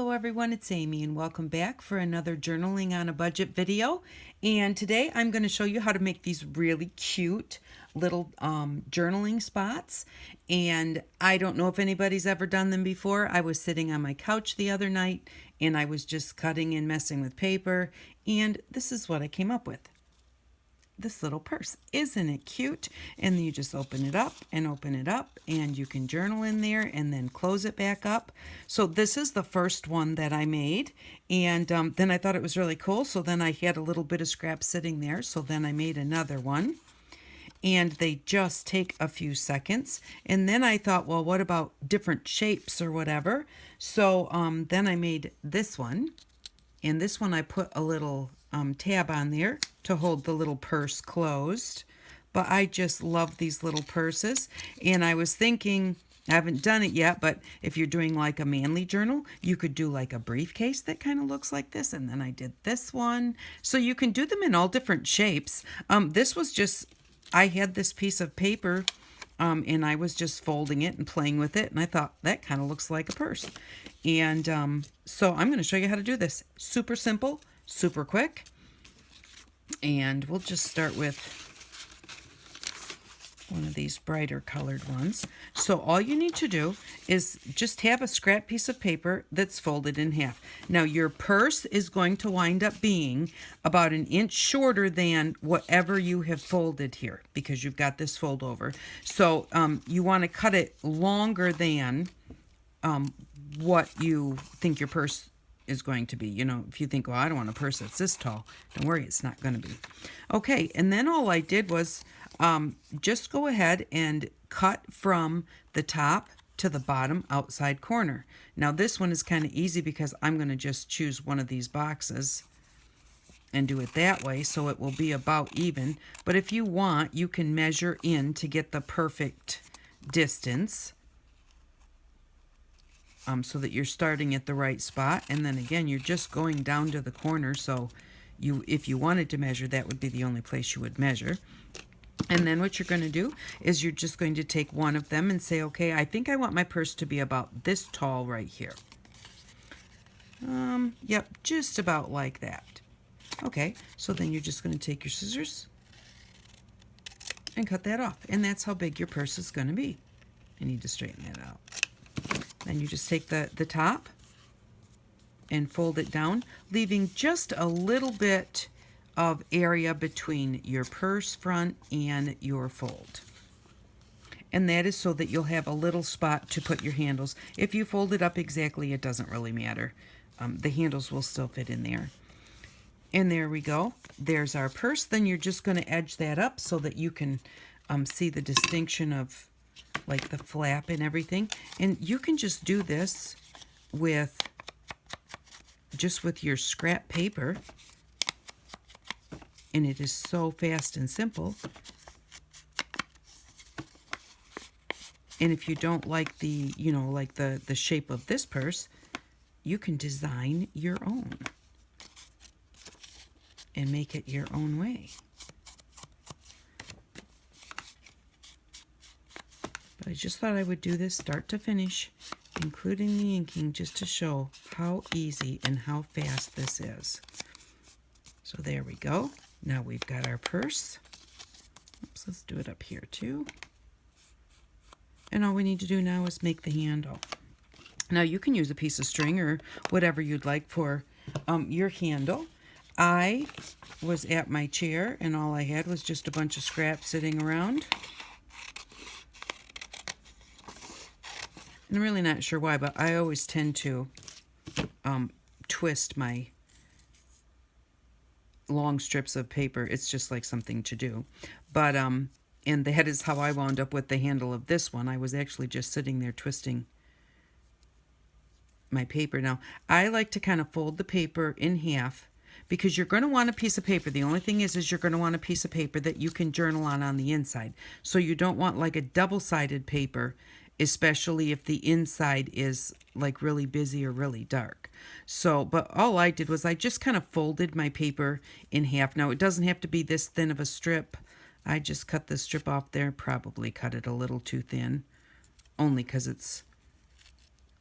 Hello everyone, it's Amy and welcome back for another journaling on a budget video. And today I'm going to show you how to make these really cute little journaling spots. And I don't know if anybody's ever done them before. I was sitting on my couch the other night and I was just cutting and messing with paper, and this is what I came up with. This little purse. Isn't it cute? And then you just open it up and you can journal in there and then close it back up. So this is the first one that I made, and then I thought it was really cool, so then I had a little bit of scrap sitting there, so then I made another one. And they just take a few seconds. And then I thought, well, what about different shapes or whatever? So then I made this one, and this one I put a little tab on there to hold the little purse closed. But I just love these little purses, and I was thinking, I haven't done it yet, but if you're doing like a manly journal, you could do like a briefcase that kind of looks like this. And then I did this one, so you can do them in all different shapes. This was just, I had this piece of paper and I was just folding it and playing with it, and I thought that kind of looks like a purse. And so I'm going to show you how to do this. Super simple, super quick. And we'll just start with one of these brighter colored ones. So all you need to do is just have a scrap piece of paper that's folded in half. Now your purse is going to wind up being about 1 inch shorter than whatever you have folded here, because you've got this fold over. So you want to cut it longer than what you think your purse is going to be. You know, if you think, well, I don't want a purse that's this tall, don't worry, it's not going to be. Okay, and then all I did was just go ahead and cut from the top to the bottom outside corner. Now this one is kind of easy because I'm going to just choose one of these boxes and do it that way, so it will be about even. But if you want, you can measure in to get the perfect distance, so that you're starting at the right spot. And then again, you're just going down to the corner, so if you wanted to measure, that would be the only place you would measure. And then what you're going to do is you're just going to take one of them and say, okay, I think I want my purse to be about this tall right here. Yep, just about like that. Okay, so then you're just going to take your scissors and cut that off. And that's how big your purse is going to be. I need to straighten that out. Then you just take the top and fold it down, leaving just a little bit of area between your purse front and your fold. And that is so that you'll have a little spot to put your handles. If you fold it up exactly, it doesn't really matter. The handles will still fit in there. And there we go. There's our purse. Then you're just going to edge that up so that you can see the distinction of like the flap and everything. And you can just do this with your scrap paper, and it is so fast and simple. And if you don't like the, you know, like the shape of this purse, you can design your own and make it your own way. But I just thought I would do this start to finish, including the inking, just to show how easy and how fast this is. So there we go. Now we've got our purse. Oops, let's do it up here too. And all we need to do now is make the handle. Now you can use a piece of string or whatever you'd like for your handle. I was at my chair and all I had was just a bunch of scrap sitting around. And I'm really not sure why, but I always tend to twist my long strips of paper. It's just like something to do. But, and that is how I wound up with the handle of this one. I was actually just sitting there twisting my paper. Now, I like to kind of fold the paper in half because you're going to want a piece of paper. The only thing is you're going to want a piece of paper that you can journal on the inside. So you don't want like a double-sided paper, especially if the inside is like really busy or really dark. So, but all I did was I just kind of folded my paper in half. Now, it doesn't have to be this thin of a strip. I just cut the strip off there, probably cut it a little too thin, only because it's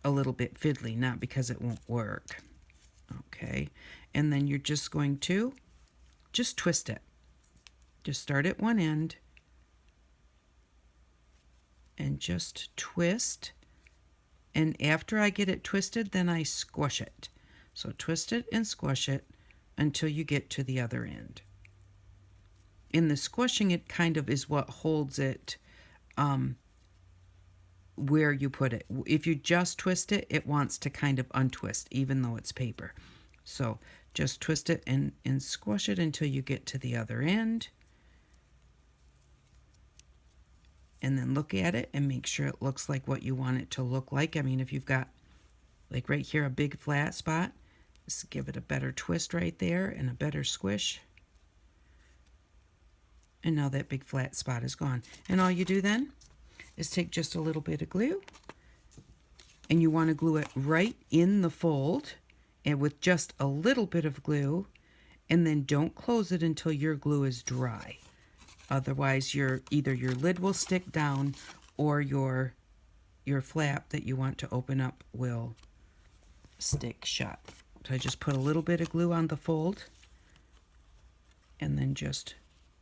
a little bit fiddly, not because it won't work. Okay, and then you're just going to just twist it. Just start at one end and just twist. And after I get it twisted, then I squish it. So twist it and squish it until you get to the other end. In the squishing, it kind of is what holds it where you put it. If you just twist it, it wants to kind of untwist, even though it's paper. So just twist it and squish it until you get to the other end. And then look at it and make sure it looks like what you want it to look like. I mean, if you've got, like right here, a big flat spot, just give it a better twist right there and a better squish. And now that big flat spot is gone. And all you do then is take just a little bit of glue, and you want to glue it right in the fold, and with just a little bit of glue, and then don't close it until your glue is dry. Otherwise, either your lid will stick down or your flap that you want to open up will stick shut. So I just put a little bit of glue on the fold, and then just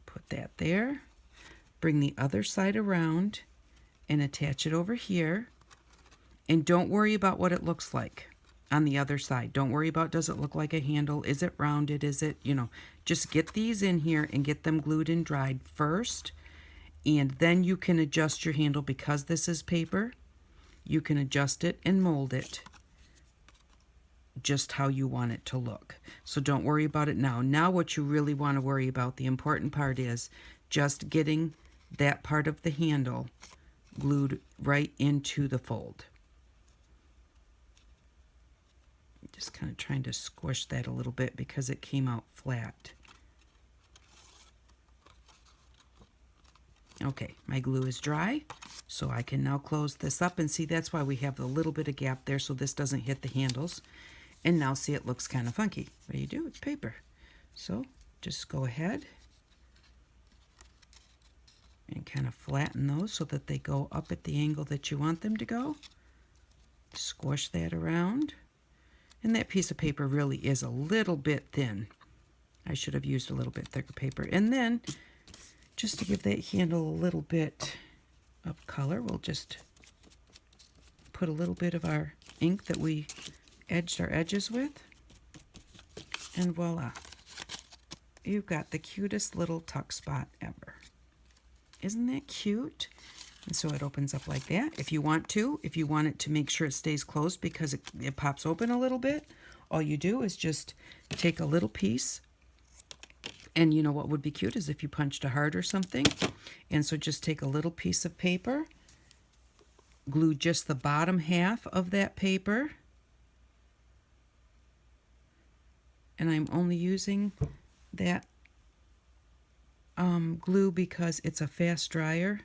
put that there. Bring the other side around and attach it over here. And don't worry about what it looks like on the other side. Don't worry about, does it look like a handle? Is it rounded? Is it, just get these in here and get them glued and dried first. And then you can adjust your handle. Because this is paper, you can adjust it and mold it just how you want it to look. So don't worry about it now. Now what you really want to worry about, the important part, is just getting that part of the handle glued right into the fold. Just kind of trying to squish that a little bit because it came out flat. Okay, my glue is dry, so I can now close this up, and see, that's why we have a little bit of gap there so this doesn't hit the handles. And now see, it looks kind of funky. What do you do? It's paper. So just go ahead and kind of flatten those so that they go up at the angle that you want them to go. Squish that around. And that piece of paper really is a little bit thin. I should have used a little bit thicker paper. And then, just to give that handle a little bit of color, we'll just put a little bit of our ink that we edged our edges with. And voila. You've got the cutest little tuck spot ever. Isn't that cute? And so it opens up like that. If you want it to make sure it stays closed because it pops open a little bit, all you do is just take a little piece. And you know what would be cute is if you punched a heart or something. And so just take a little piece of paper, glue just the bottom half of that paper. And I'm only using that glue because it's a fast dryer.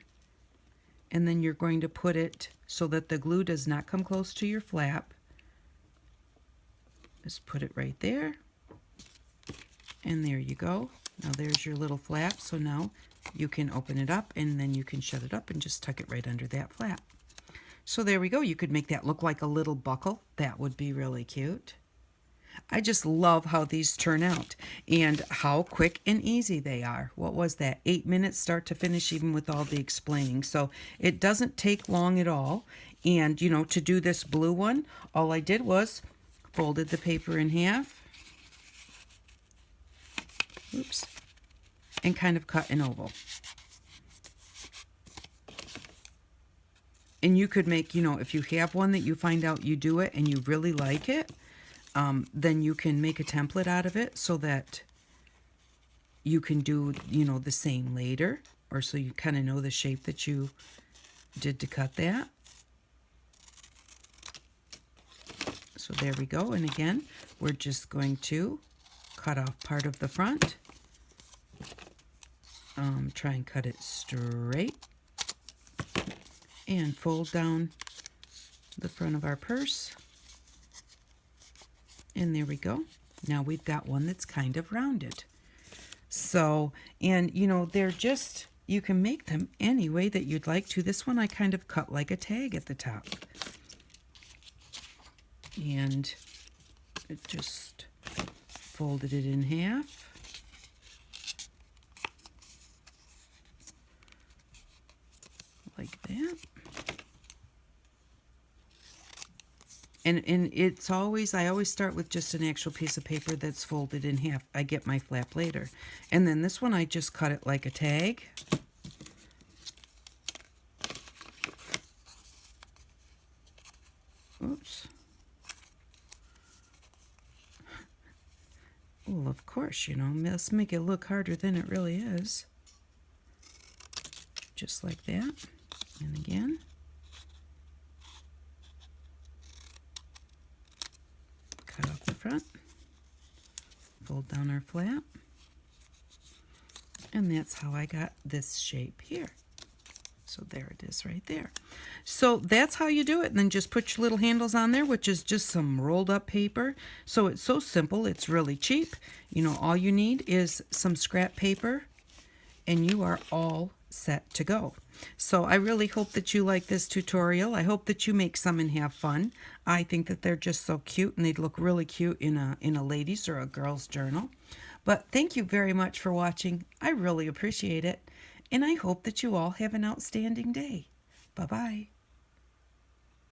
And then you're going to put it so that the glue does not come close to your flap. Just put it right there. And there you go. Now there's your little flap. So now you can open it up and then you can shut it up and just tuck it right under that flap. So there we go. You could make that look like a little buckle. That would be really cute. I just love how these turn out and how quick and easy they are. What was that? 8 minutes start to finish, even with all the explaining. So it doesn't take long at all. And, to do this blue one, all I did was folded the paper in half. Oops. And kind of cut an oval. And you could make, if you have one that you find out you do it and you really like it, then you can make a template out of it so that you can do, the same later, or so you kind of know the shape that you did to cut that. So there we go. And again, we're just going to cut off part of the front. Try and cut it straight. And fold down the front of our purse. And there we go. Now we've got one that's kind of rounded. So, and they're just, you can make them any way that you'd like to. This one I kind of cut like a tag at the top. and it just folded it in half. Like that. And it's always, I always start with just an actual piece of paper that's folded in half. I get my flap later. And then this one, I just cut it like a tag. Oops. Well, of course, you know, let's make it look harder than it really is. Just like that. And again. Cut off the front. Fold down our flap. And that's how I got this shape here. So there it is right there. So that's how you do it. And then just put your little handles on there, which is just some rolled up paper. So it's so simple. It's really cheap. You know, all you need is some scrap paper and you are all set to go. So I really hope that you like this tutorial. I hope that you make some and have fun. I think that they're just so cute and they'd look really cute in a ladies or a girl's journal. But thank you very much for watching. I really appreciate it. And I hope that you all have an outstanding day. Bye-bye.